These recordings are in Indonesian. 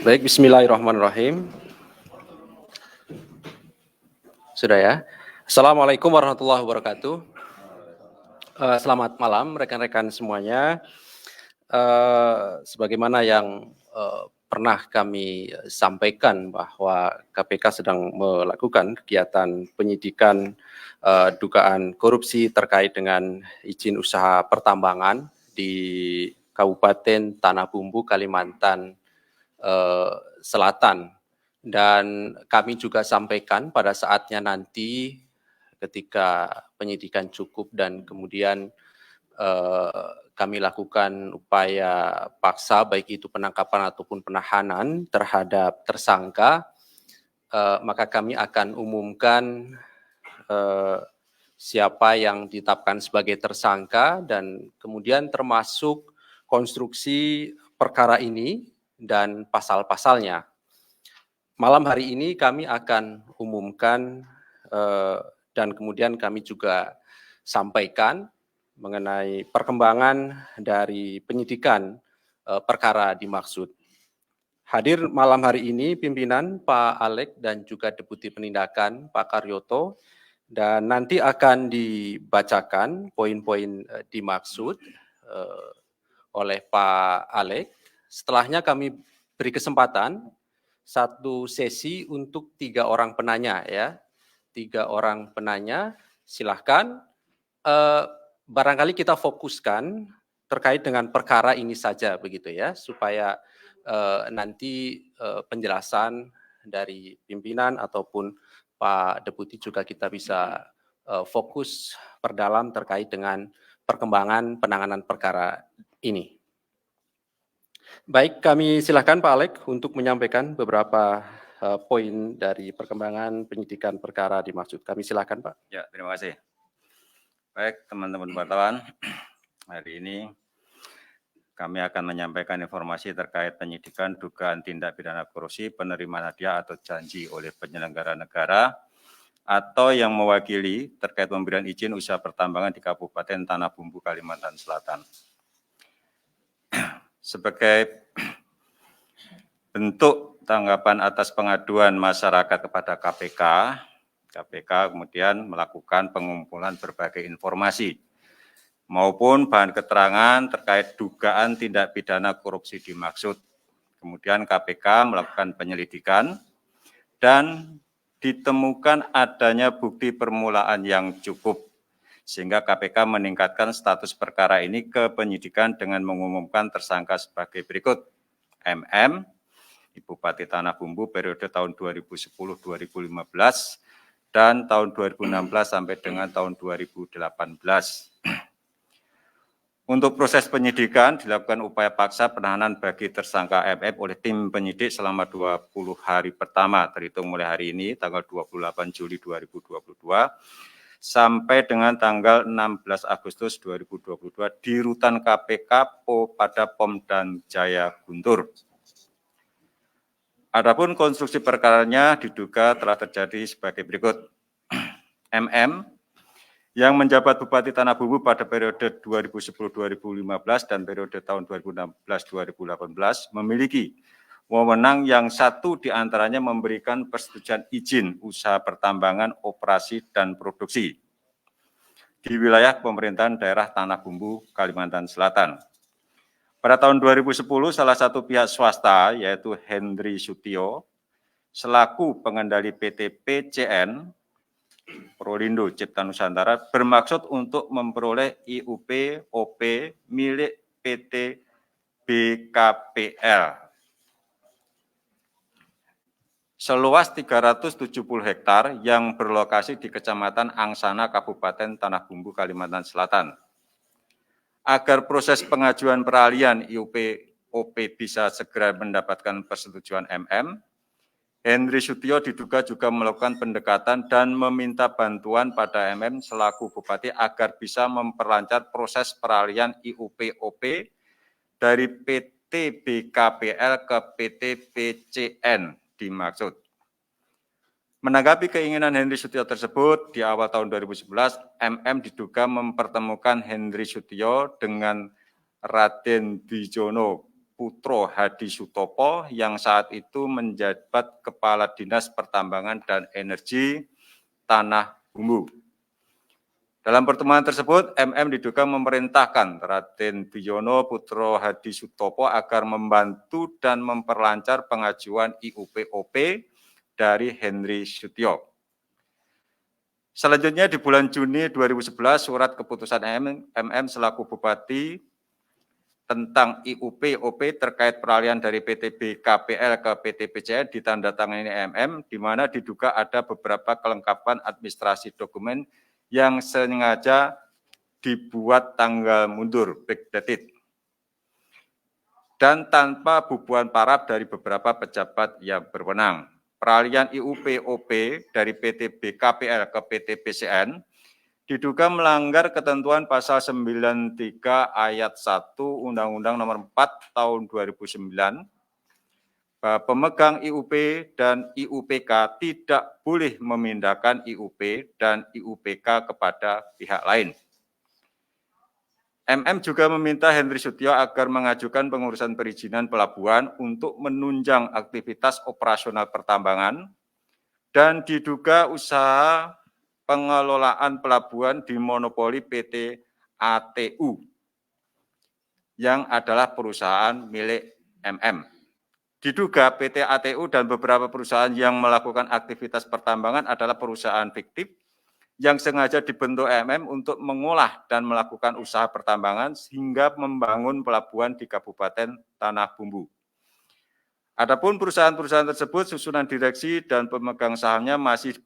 Baik, bismillahirrahmanirrahim. Sudah ya. Assalamualaikum warahmatullahi wabarakatuh. Selamat malam rekan-rekan semuanya. Sebagaimana yang pernah kami sampaikan bahwa KPK sedang melakukan kegiatan penyidikan dugaan korupsi terkait dengan izin usaha pertambangan di Kabupaten Tanah Bumbu, Kalimantan Selatan. Dan kami juga sampaikan pada saatnya nanti ketika penyidikan cukup dan kemudian kami lakukan upaya paksa baik itu penangkapan ataupun penahanan terhadap tersangka, maka kami akan umumkan siapa yang ditetapkan sebagai tersangka dan kemudian termasuk konstruksi perkara ini dan pasal-pasalnya. Malam hari ini kami akan umumkan dan kemudian kami juga sampaikan mengenai perkembangan dari penyidikan perkara dimaksud. Hadir malam hari ini pimpinan Pak Alek dan juga Deputi Penindakan Pak Karyoto, dan nanti akan dibacakan poin-poin dimaksud oleh Pak Alek. Setelahnya kami beri kesempatan satu sesi untuk 3 orang penanya ya. 3 orang penanya, silahkan. Barangkali kita fokuskan terkait dengan perkara ini saja begitu ya, supaya nanti penjelasan dari pimpinan ataupun Pak Deputi juga kita bisa fokus perdalam terkait dengan perkembangan penanganan perkara ini. Baik, kami silakan Pak Alek untuk menyampaikan beberapa poin dari perkembangan penyidikan perkara dimaksud. Kami silakan Pak. Ya, terima kasih. Baik, teman-teman wartawan, hari ini kami akan menyampaikan informasi terkait penyidikan dugaan tindak pidana korupsi, penerimaan hadiah atau janji oleh penyelenggara negara atau yang mewakili terkait pemberian izin usaha pertambangan di Kabupaten Tanah Bumbu, Kalimantan Selatan. Sebagai bentuk tanggapan atas pengaduan masyarakat kepada KPK, KPK kemudian melakukan pengumpulan berbagai informasi maupun bahan keterangan terkait dugaan tindak pidana korupsi dimaksud. Kemudian KPK melakukan penyelidikan dan ditemukan adanya bukti permulaan yang cukup, sehingga KPK meningkatkan status perkara ini ke penyidikan dengan mengumumkan tersangka sebagai berikut. MM, Bupati Tanah Bumbu periode tahun 2010-2015 dan tahun 2016 sampai dengan tahun 2018. Untuk proses penyidikan dilakukan upaya paksa penahanan bagi tersangka MM oleh tim penyidik selama 20 hari pertama terhitung mulai hari ini tanggal 28 Juli 2022 sampai dengan tanggal 16 Agustus 2022 di rutan KPK pada Pom dan Jaya Guntur. Adapun konstruksi perkaranya diduga telah terjadi sebagai berikut. MM yang menjabat Bupati Tanah Bumbu pada periode 2010-2015 dan periode tahun 2016-2018 memiliki wewenang yang satu diantaranya memberikan persetujuan izin usaha pertambangan, operasi, dan produksi di wilayah pemerintahan daerah Tanah Bumbu, Kalimantan Selatan. Pada tahun 2010, salah satu pihak swasta, yaitu Hendry Sutio, selaku pengendali PT PCN, Prolindo Cipta Nusantara, bermaksud untuk memperoleh IUP OP milik PT BKPL seluas 370 hektar yang berlokasi di Kecamatan Angsana, Kabupaten Tanah Bumbu, Kalimantan Selatan. Agar proses pengajuan peralihan IUP OP bisa segera mendapatkan persetujuan MM, Hendry Sutio diduga juga melakukan pendekatan dan meminta bantuan pada MM selaku Bupati agar bisa memperlancar proses peralihan IUP OP dari PT BKPL ke PT PCN dimaksud. Menanggapi keinginan Hendry Sutio tersebut, di awal tahun 2011, MM diduga mempertemukan Hendry Sutio dengan Raden Dwijono Putro Hadi Sutopo yang saat itu menjabat Kepala Dinas Pertambangan dan Energi Tanah Bumbu. Dalam pertemuan tersebut, MM diduga memerintahkan Raden Biyono Putro Hadi Sutopo agar membantu dan memperlancar pengajuan IUP-OP dari Henry Sutio. Selanjutnya di bulan Juni 2011, surat keputusan MM selaku Bupati tentang IUP-OP terkait peralihan dari PT BKPL ke PT PCN ditandatangani MM, di mana diduga ada beberapa kelengkapan administrasi dokumen yang sengaja dibuat tanggal mundur, backdated, dan tanpa bubuan paraf dari beberapa pejabat yang berwenang. Peralihan IUP-OP dari PT BKPL ke PT PCN diduga melanggar ketentuan pasal 93 ayat 1 Undang-Undang Nomor 4 Tahun 2009 bahwa pemegang IUP dan IUPK tidak boleh memindahkan IUP dan IUPK kepada pihak lain. MM juga meminta Henry Sutio agar mengajukan pengurusan perizinan pelabuhan untuk menunjang aktivitas operasional pertambangan dan diduga usaha pengelolaan pelabuhan dimonopoli PT ATU yang adalah perusahaan milik MM. Diduga PT ATU dan beberapa perusahaan yang melakukan aktivitas pertambangan adalah perusahaan fiktif yang sengaja dibentuk MM untuk mengolah dan melakukan usaha pertambangan sehingga membangun pelabuhan di Kabupaten Tanah Bumbu. Adapun perusahaan-perusahaan tersebut susunan direksi dan pemegang sahamnya masih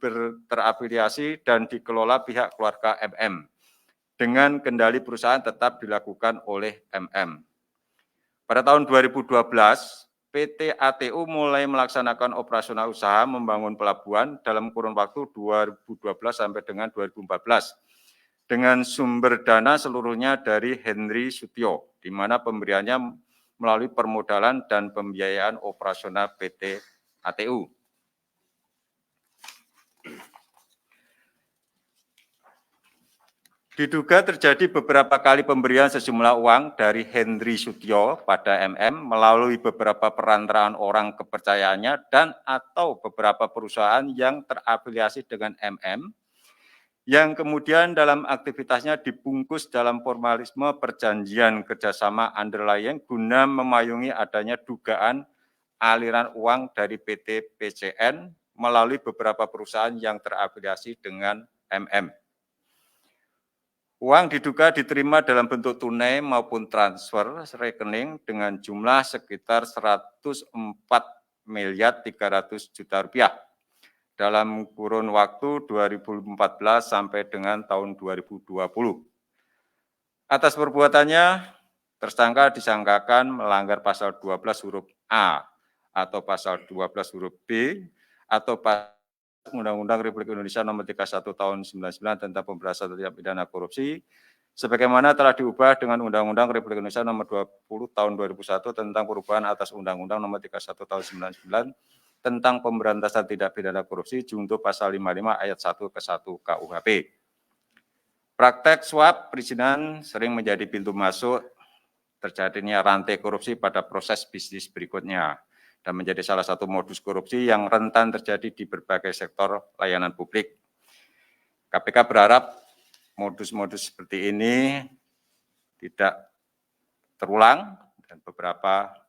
terafiliasi dan dikelola pihak keluarga MM. Dengan kendali perusahaan tetap dilakukan oleh MM. Pada tahun 2012, PT ATU mulai melaksanakan operasional usaha membangun pelabuhan dalam kurun waktu 2012 sampai dengan 2014 dengan sumber dana seluruhnya dari Henry Sutio, di mana pemberiannya melalui permodalan dan pembiayaan operasional PT ATU. Diduga terjadi beberapa kali pemberian sejumlah uang dari Henry Sutio pada MM melalui beberapa perantaraan orang kepercayaannya dan atau beberapa perusahaan yang terafiliasi dengan MM yang kemudian dalam aktivitasnya dibungkus dalam formalisme perjanjian kerjasama underlying guna memayungi adanya dugaan aliran uang dari PT PCN melalui beberapa perusahaan yang terafiliasi dengan MM. Uang diduga diterima dalam bentuk tunai maupun transfer rekening dengan jumlah sekitar 104 miliar 300 juta rupiah dalam kurun waktu 2014 sampai dengan tahun 2020. Atas perbuatannya, tersangka disangkakan melanggar pasal 12 huruf A atau pasal 12 huruf B atau pasal Undang-Undang Republik Indonesia Nomor 31 Tahun 99 tentang pemberantasan tindak pidana korupsi, sebagaimana telah diubah dengan Undang-Undang Republik Indonesia Nomor 20 Tahun 2001 tentang perubahan atas Undang-Undang Nomor 31 Tahun 99 tentang pemberantasan tindak pidana korupsi junto pasal 55 ayat 1 ke 1 KUHP. Praktek suap perizinan sering menjadi pintu masuk terjadinya rantai korupsi pada proses bisnis berikutnya dan menjadi salah satu modus korupsi yang rentan terjadi di berbagai sektor layanan publik. KPK berharap modus-modus seperti ini tidak terulang dan beberapa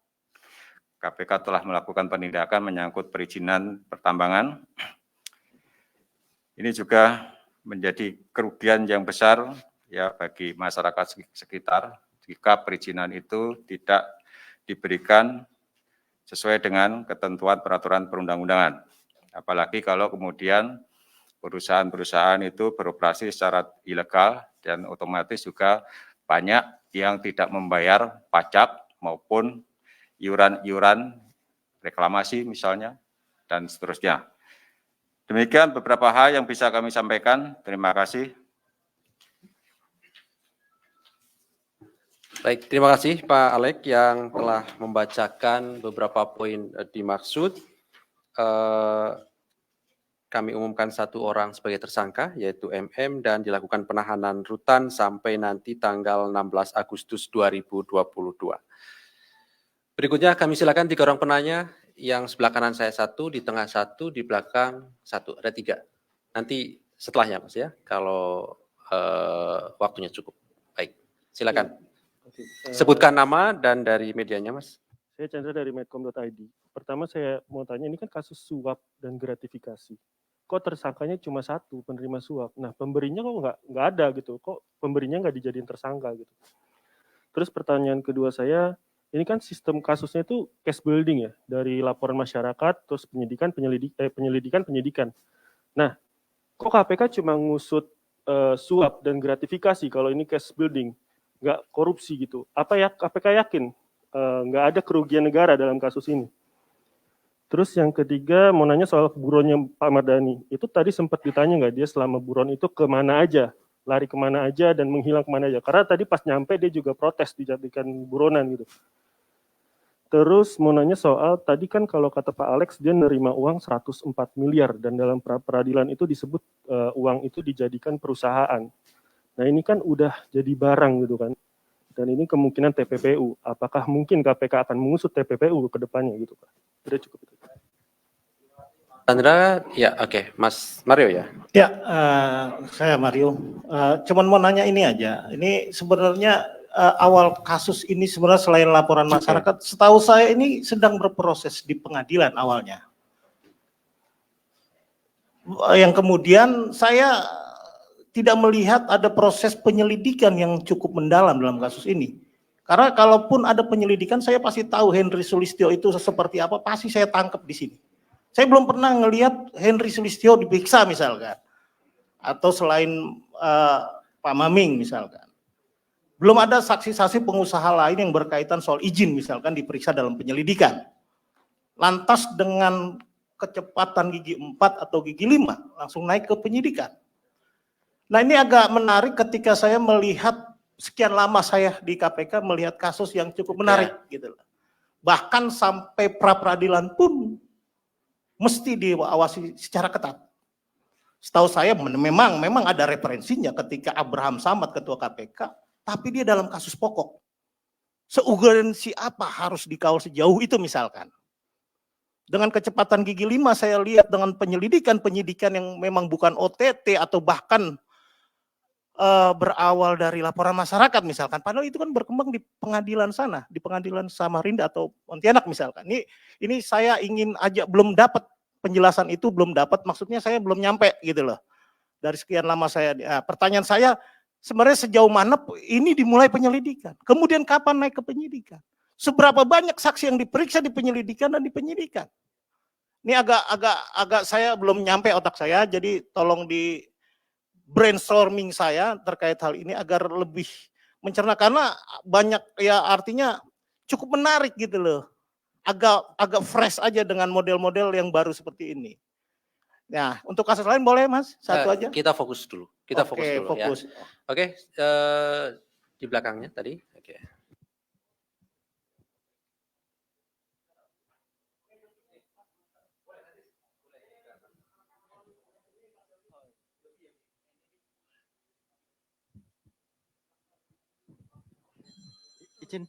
KPK telah melakukan penindakan menyangkut perizinan pertambangan. Ini juga menjadi kerugian yang besar ya bagi masyarakat sekitar jika perizinan itu tidak diberikan sesuai dengan ketentuan peraturan perundang-undangan. Apalagi kalau kemudian perusahaan-perusahaan itu beroperasi secara ilegal dan otomatis juga banyak yang tidak membayar pajak maupun iuran-iuran reklamasi misalnya dan seterusnya. Demikian beberapa hal yang bisa kami sampaikan. Terima kasih. Baik, terima kasih Pak Alek yang telah membacakan beberapa poin dimaksud. Kami umumkan satu orang sebagai tersangka, yaitu MM, dan dilakukan penahanan rutan sampai nanti tanggal 16 Agustus 2022. Berikutnya kami silakan 3 orang penanya, yang sebelah kanan saya 1, di tengah 1, di belakang 1, ada 3. Nanti setelahnya Mas ya, kalau waktunya cukup. Baik, silakan. Oke, Sebutkan nama dan dari medianya Mas. saya Chandra dari medcom.id. Pertama saya mau tanya, ini kan kasus suap dan gratifikasi. Kok tersangkanya cuma 1, penerima suap. Nah, pemberinya kok nggak ada gitu. Kok pemberinya nggak dijadiin tersangka gitu. Terus pertanyaan kedua saya, ini kan sistem kasusnya itu case building ya, dari laporan masyarakat, terus penyidikan. Nah, kok KPK cuma ngusut suap dan gratifikasi kalau ini case building, nggak korupsi gitu? Apa ya KPK yakin nggak ada kerugian negara dalam kasus ini? Terus yang ketiga mau nanya soal buronnya Pak Mardhani. Itu tadi sempat ditanya nggak dia selama buron itu kemana aja, lari kemana aja dan menghilang kemana aja? Karena tadi pas nyampe dia juga protes dijadikan buronan gitu. Terus mau nanya soal tadi kan kalau kata Pak Alex dia nerima uang 104 miliar dan dalam peradilan itu disebut uang itu dijadikan perusahaan. Nah ini kan udah jadi barang gitu kan. Dan ini kemungkinan TPPU. Apakah mungkin KPK akan mengusut TPPU ke depannya gitu Pak? Udah cukup itu. Sandra, ya oke. Mas Mario ya. Ya, saya Mario. Cuman mau nanya ini aja. Ini sebenarnya awal kasus ini sebenarnya selain laporan masyarakat, setahu saya ini sedang berproses di pengadilan awalnya. Yang kemudian saya tidak melihat ada proses penyelidikan yang cukup mendalam dalam kasus ini. Karena kalaupun ada penyelidikan, saya pasti tahu Henry Sulistyo itu seperti apa, pasti saya tangkap di sini. Saya belum pernah ngelihat Henry Sulistyo diperiksa misalkan, atau selain Pak Maming misalkan. Belum ada saksi-saksi pengusaha lain yang berkaitan soal izin misalkan diperiksa dalam penyelidikan. Lantas dengan kecepatan gigi 4 atau gigi 5 langsung naik ke penyidikan. Nah ini agak menarik ketika saya melihat sekian lama saya di KPK melihat kasus yang cukup menarik gitu. Bahkan sampai pra peradilan pun mesti diawasi secara ketat. Setahu saya memang ada referensinya ketika Abraham Samad ketua KPK, tapi dia dalam kasus pokok. Seuguransi apa harus dikawal sejauh itu misalkan. Dengan kecepatan gigi 5 saya lihat dengan penyidikan yang memang bukan OTT atau bahkan berawal dari laporan masyarakat misalkan. Padahal itu kan berkembang di pengadilan sana, di pengadilan Samarinda atau Pontianak misalkan. Ini saya ingin aja belum dapat penjelasan itu, belum dapat, maksudnya saya belum nyampe gitu loh. Dari sekian lama saya, pertanyaan saya sebenarnya sejauh mana ini dimulai penyelidikan, kemudian kapan naik ke penyidikan, seberapa banyak saksi yang diperiksa di penyelidikan dan di penyidikan. Ini agak saya belum nyampe otak saya, jadi tolong di brainstorming saya terkait hal ini agar lebih mencerna, karena banyak ya artinya cukup menarik gitu loh. Agak fresh aja dengan model-model yang baru seperti ini. Nah, untuk kasus lain boleh Mas? Satu aja. Kita fokus dulu. Fokus. Ya. Oke, di belakangnya tadi. Oke. Izin.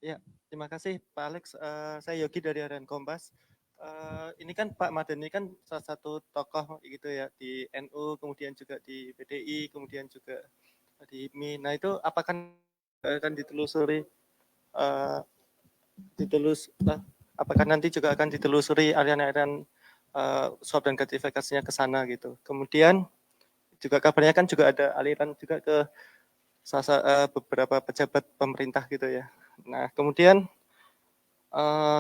Ya, terima kasih Pak Alex. Saya Yogi dari Harian Kompas. Ini kan Pak Mardhani kan salah satu tokoh gitu ya di NU, kemudian juga di PDI, kemudian juga di HIPMI. Nah itu apakah akan ditelusuri, apakah nanti juga akan ditelusuri aliran-aliran suap dan gratifikasinya ke sana gitu. Kemudian juga kabarnya kan juga ada aliran juga ke beberapa pejabat pemerintah gitu ya. Nah kemudian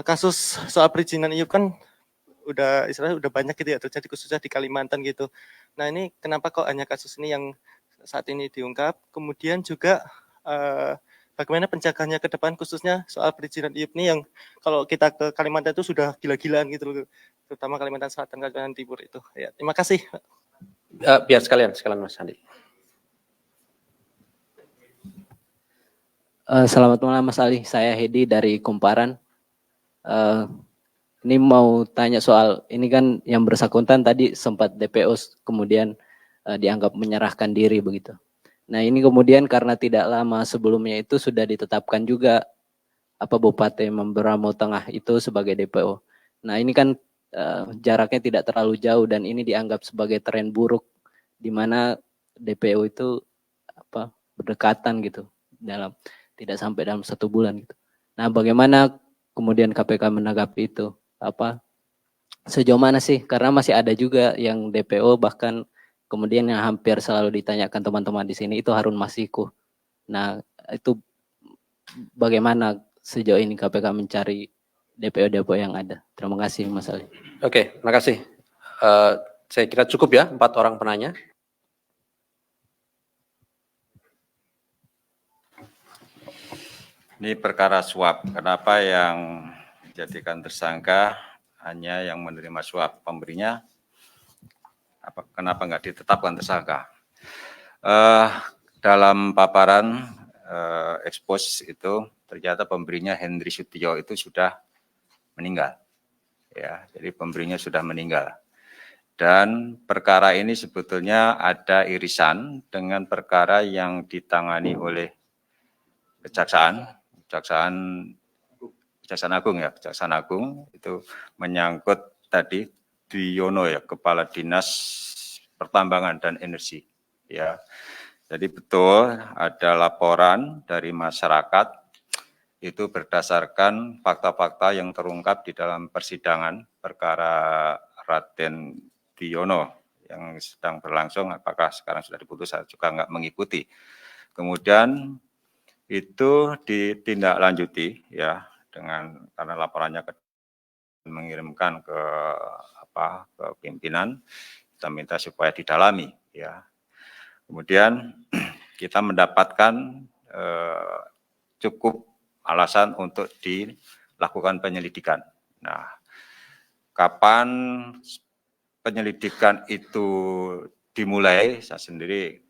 kasus soal perizinan IUP kan istilahnya udah banyak gitu ya terjadi khususnya di Kalimantan gitu. Nah ini kenapa kok hanya kasus ini yang saat ini diungkap? Kemudian juga bagaimana penjagaannya ke depan khususnya soal perizinan IUP ini yang kalau kita ke Kalimantan itu sudah gila-gilaan gitu loh, terutama Kalimantan Selatan, Kalimantan Timur itu. Ya terima kasih. Biar sekalian Mas Andi. Selamat malam Mas Ali, saya Hedi dari Kumparan. Ini mau tanya soal, ini kan yang bersangkutan tadi sempat DPO kemudian dianggap menyerahkan diri begitu. Nah ini kemudian karena tidak lama sebelumnya itu sudah ditetapkan juga Bupati Mamberamo Tengah itu sebagai DPO. Nah ini kan jaraknya tidak terlalu jauh dan ini dianggap sebagai tren buruk di mana DPO itu berdekatan gitu tidak sampai dalam 1 bulan gitu. Nah bagaimana kemudian KPK menanggapi itu? Sejauh mana sih? Karena masih ada juga yang DPO bahkan kemudian yang hampir selalu ditanyakan teman-teman di sini itu Harun Masiku. Nah itu bagaimana sejauh ini KPK mencari DPO-DPO yang ada? Terima kasih Mas Ali. Oke, terima kasih. Saya kira cukup ya 4 orang penanya. Ini perkara suap. Kenapa yang dijadikan tersangka hanya yang menerima suap? Pemberinya kenapa nggak ditetapkan tersangka? Dalam paparan ekspos itu ternyata pemberinya Henry Sutio itu sudah meninggal. Ya, jadi pemberinya sudah meninggal. Dan perkara ini sebetulnya ada irisan dengan perkara yang ditangani oleh Kejaksaan Agung itu menyangkut tadi Dwiyono ya, Kepala Dinas Pertambangan dan Energi ya. Jadi betul ada laporan dari masyarakat itu berdasarkan fakta-fakta yang terungkap di dalam persidangan perkara Raden Dwiyono yang sedang berlangsung, apakah sekarang sudah diputus, saya juga nggak mengikuti. Kemudian itu ditindaklanjuti ya dengan karena laporannya mengirimkan ke pimpinan, kita minta supaya didalami ya. Kemudian kita mendapatkan cukup alasan untuk dilakukan penyelidikan. Nah, kapan penyelidikan itu dimulai, saya sendiri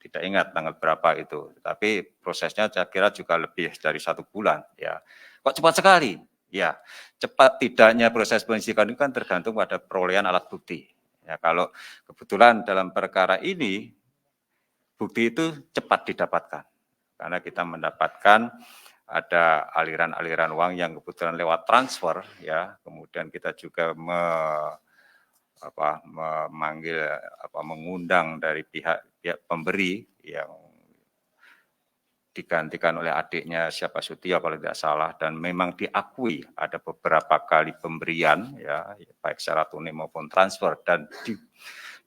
tidak ingat tanggal berapa itu, tapi prosesnya saya kira juga lebih dari 1 bulan ya. Kok cepat sekali? Ya, cepat tidaknya proses penyelidikan itu kan tergantung pada perolehan alat bukti. Ya, kalau kebetulan dalam perkara ini bukti itu cepat didapatkan karena kita mendapatkan ada aliran-aliran uang yang kebetulan lewat transfer ya, kemudian kita juga mengundang dari pihak pemberi yang digantikan oleh adiknya siapa Sutio kalau tidak salah, dan memang diakui ada beberapa kali pemberian ya baik secara tunai maupun transfer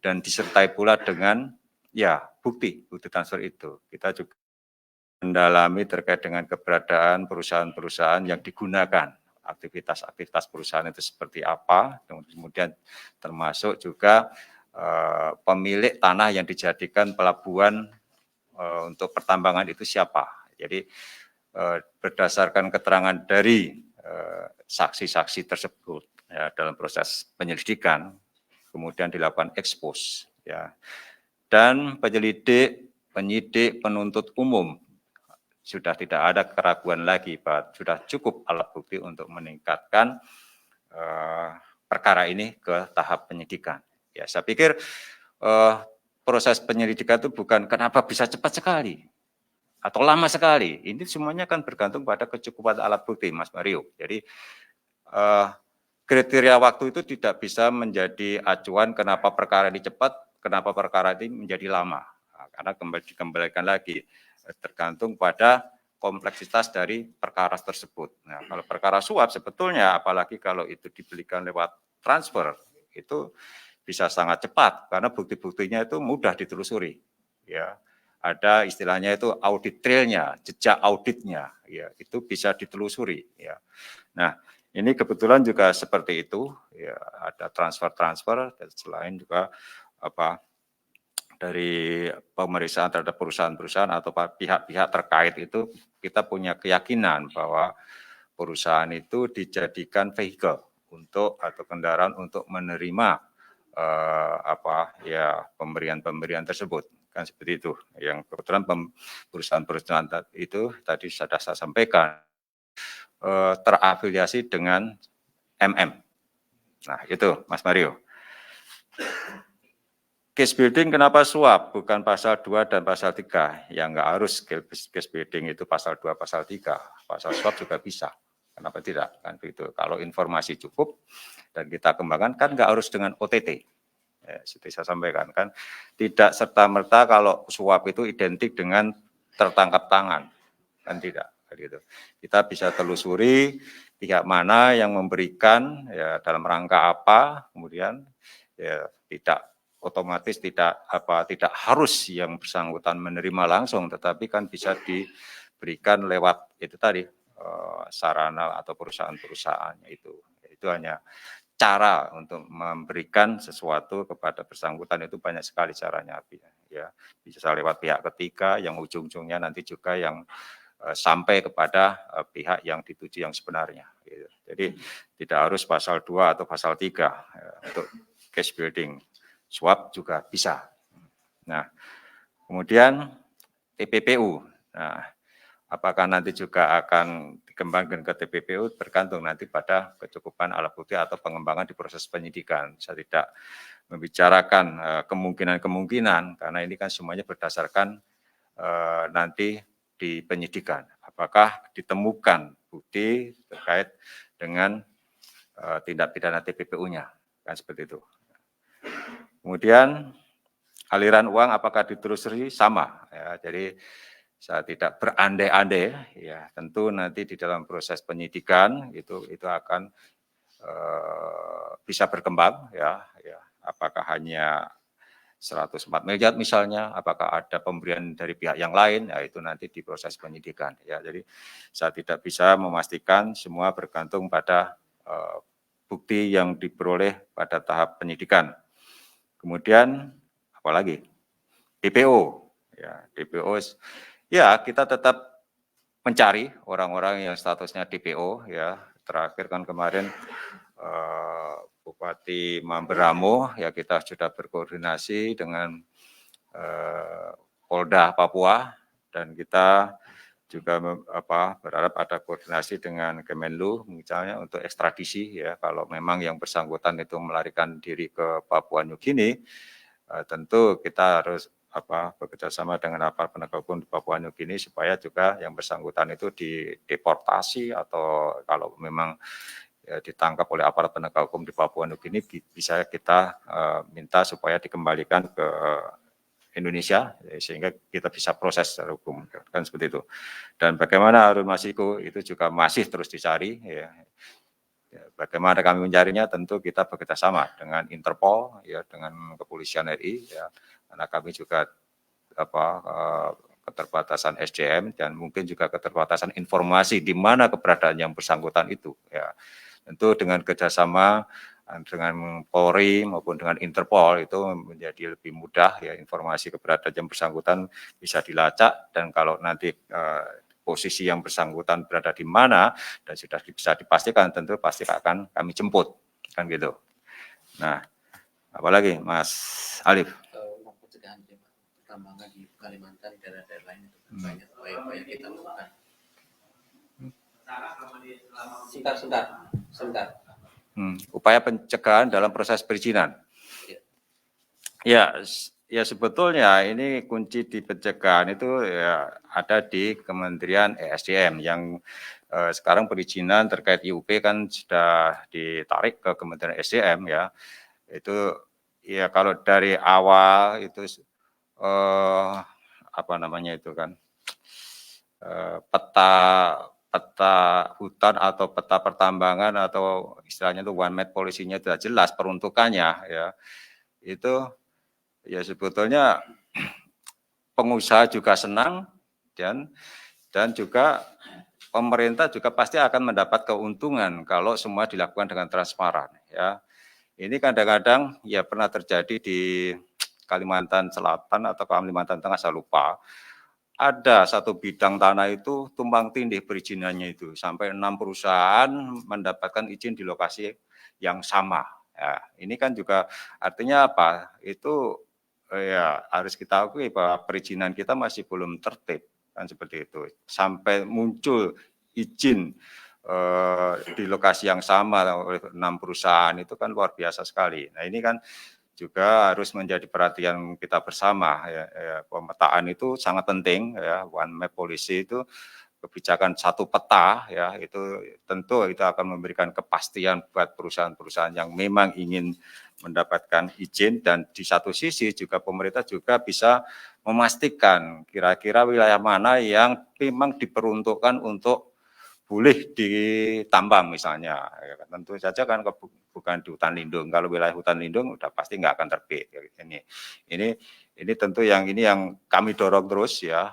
dan disertai pula dengan ya bukti transfer itu. Kita juga mendalami terkait dengan keberadaan perusahaan-perusahaan yang digunakan, aktivitas perusahaan itu seperti apa, kemudian termasuk juga pemilik tanah yang dijadikan pelabuhan untuk pertambangan itu siapa. Jadi berdasarkan keterangan dari saksi-saksi tersebut ya, dalam proses penyelidikan, kemudian dilakukan ekspos ya, dan penyidik, penuntut umum sudah tidak ada keraguan lagi, Pak. Sudah cukup alat bukti untuk meningkatkan perkara ini ke tahap penyidikan. Ya, saya pikir proses penyelidikan itu bukan kenapa bisa cepat sekali atau lama sekali. Ini semuanya kan bergantung pada kecukupan alat bukti, Mas Mario. Jadi kriteria waktu itu tidak bisa menjadi acuan kenapa perkara ini cepat, kenapa perkara ini menjadi lama. Nah, karena dikembalikan lagi tergantung pada kompleksitas dari perkara tersebut. Nah, kalau perkara suap sebetulnya, apalagi kalau itu dibelikan lewat transfer, itu bisa sangat cepat karena bukti-buktinya itu mudah ditelusuri. Ya, ada istilahnya itu audit trailnya, jejak auditnya, ya itu bisa ditelusuri. Ya, nah ini kebetulan juga seperti itu. Ya, ada transfer dan selain juga dari pemeriksaan terhadap perusahaan-perusahaan atau pihak-pihak terkait itu kita punya keyakinan bahwa perusahaan itu dijadikan vehicle untuk atau kendaraan untuk menerima pemberian tersebut, kan seperti itu. Yang kebetulan perusahaan-perusahaan itu tadi sudah saya sampaikan terafiliasi dengan MM. Nah itu Mas Mario. Case building kenapa suap, bukan pasal 2 dan pasal 3? Ya nggak harus case building itu pasal 2, pasal 3. Pasal suap juga bisa. Kenapa tidak? Kan begitu. Kalau informasi cukup dan kita kembangkan, kan nggak harus dengan OTT. Ya, seperti saya sampaikan kan, tidak serta-merta kalau suap itu identik dengan tertangkap tangan. Kan tidak. Gitu. Kita bisa telusuri pihak mana yang memberikan, ya dalam rangka apa, kemudian ya tidak otomatis tidak harus yang bersangkutan menerima langsung, tetapi kan bisa diberikan lewat itu tadi sarana atau perusahaan-perusahaannya itu. Itu hanya cara untuk memberikan sesuatu kepada bersangkutan, itu banyak sekali caranya, ya bisa lewat pihak ketiga yang ujung-ujungnya nanti juga yang sampai kepada pihak yang dituju yang sebenarnya. Gitu. Jadi tidak harus pasal 2 atau pasal 3 untuk case building. Suap juga bisa. Nah, kemudian TPPU. Nah, apakah nanti juga akan dikembangkan ke TPPU bergantung nanti pada kecukupan alat bukti atau pengembangan di proses penyidikan. Saya tidak membicarakan kemungkinan-kemungkinan karena ini kan semuanya berdasarkan nanti di penyidikan. Apakah ditemukan bukti terkait dengan tindak pidana TPPU-nya, kan seperti itu. Kemudian aliran uang apakah ditelusuri? Sama. Ya, jadi saya tidak berandai-andai. Ya, tentu nanti di dalam proses penyidikan itu akan bisa berkembang. Ya, apakah hanya 104 miliar misalnya, apakah ada pemberian dari pihak yang lain, ya itu nanti di proses penyidikan. Ya, jadi saya tidak bisa memastikan, semua bergantung pada bukti yang diperoleh pada tahap penyidikan. Kemudian apalagi DPO, ya DPO, ya kita tetap mencari orang-orang yang statusnya DPO, ya terakhir kan kemarin Bupati Mamberamo, ya kita sudah berkoordinasi dengan Polda Papua dan kita juga berharap ada koordinasi dengan Kemenlu misalnya untuk ekstradisi, ya kalau memang yang bersangkutan itu melarikan diri ke Papua New Guinea, tentu kita harus bekerja sama dengan aparat penegak hukum di Papua New Guinea supaya juga yang bersangkutan itu dideportasi atau kalau memang ya, ditangkap oleh aparat penegak hukum di Papua New Guinea bisa kita minta supaya dikembalikan ke Indonesia sehingga kita bisa proses secara hukum, kan seperti itu. Dan bagaimana Harun Masiku itu juga masih terus dicari. Ya. Bagaimana kami mencarinya? Tentu kita bekerja sama dengan Interpol, ya dengan Kepolisian RI, ya karena kami juga keterbatasan SDM dan mungkin juga keterbatasan informasi di mana keberadaan yang bersangkutan itu. Ya. Tentu dengan kerjasama dengan Polri maupun dengan Interpol itu menjadi lebih mudah, ya informasi keberadaan yang bersangkutan bisa dilacak dan kalau nanti posisi yang bersangkutan berada di mana dan sudah bisa dipastikan tentu pasti akan kami jemput, kan gitu. Nah, apalagi Mas Alif? Pencegahan pertambangan di Kalimantan, daerah-daerah lain itu banyak upaya-upaya kita lakukan. Sebentar. Upaya pencegahan dalam proses perizinan. Ya sebetulnya ini kunci di pencegahan itu ya ada di Kementerian ESDM yang sekarang perizinan terkait IUP kan sudah ditarik ke Kementerian ESDM, ya. Itu ya kalau dari awal itu peta hutan atau peta pertambangan atau istilahnya itu one map polisinya tidak jelas peruntukannya, ya itu ya sebetulnya pengusaha juga senang dan juga pemerintah juga pasti akan mendapat keuntungan kalau semua dilakukan dengan transparan, ya. Ini kadang-kadang ya pernah terjadi di Kalimantan Selatan atau Kalimantan Tengah, saya lupa. Ada satu bidang tanah itu tumpang tindih perizinannya itu sampai 6 perusahaan mendapatkan izin di lokasi yang sama. Ya, ini kan juga artinya apa? Itu ya harus kita akui bahwa perizinan kita masih belum tertib, kan seperti itu. Sampai muncul izin di lokasi yang sama oleh 6 perusahaan itu kan luar biasa sekali. Nah ini kan juga harus menjadi perhatian kita bersama ya, pemetaan itu sangat penting ya, one map policy itu kebijakan satu peta ya, itu tentu itu akan memberikan kepastian buat perusahaan-perusahaan yang memang ingin mendapatkan izin, dan di satu sisi juga pemerintah juga bisa memastikan kira-kira wilayah mana yang memang diperuntukkan untuk boleh ditambang misalnya. Ya, tentu saja kan bukan di hutan lindung. Kalau wilayah hutan lindung udah pasti nggak akan terbit. Ini tentu yang kami dorong terus ya,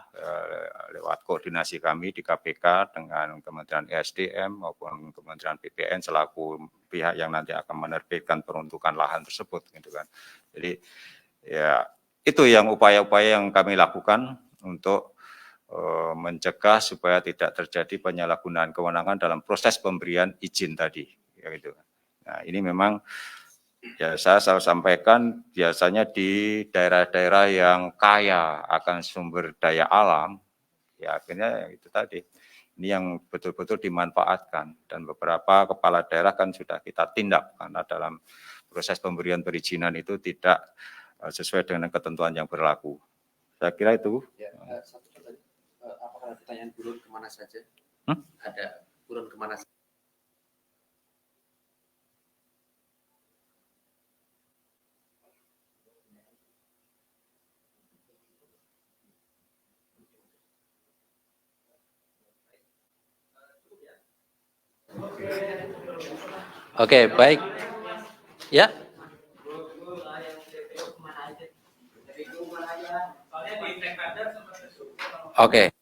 lewat koordinasi kami di KPK dengan Kementerian ESDM maupun Kementerian PPN selaku pihak yang nanti akan menerbitkan peruntukan lahan tersebut, gitu kan. Jadi ya itu yang upaya-upaya yang kami lakukan untuk mencegah supaya tidak terjadi penyalahgunaan kewenangan dalam proses pemberian izin tadi, ya gitu. Nah, ini memang ya saya selalu sampaikan, biasanya di daerah-daerah yang kaya akan sumber daya alam, ya akhirnya itu tadi, ini yang betul-betul dimanfaatkan, dan beberapa kepala daerah kan sudah kita tindak karena dalam proses pemberian perizinan itu tidak sesuai dengan ketentuan yang berlaku. Saya kira itu. Ya, satu pertanyaan. Apakah pertanyaan buron kemana saja? Ada buron kemana saja? Oke, baik. Ya. Oke.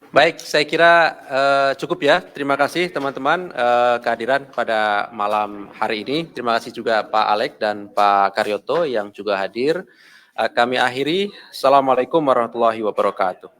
Baik, saya kira cukup ya. Terima kasih teman-teman kehadiran pada malam hari ini. Terima kasih juga Pak Alek dan Pak Karyoto yang juga hadir. Kami akhiri. Assalamualaikum warahmatullahi wabarakatuh.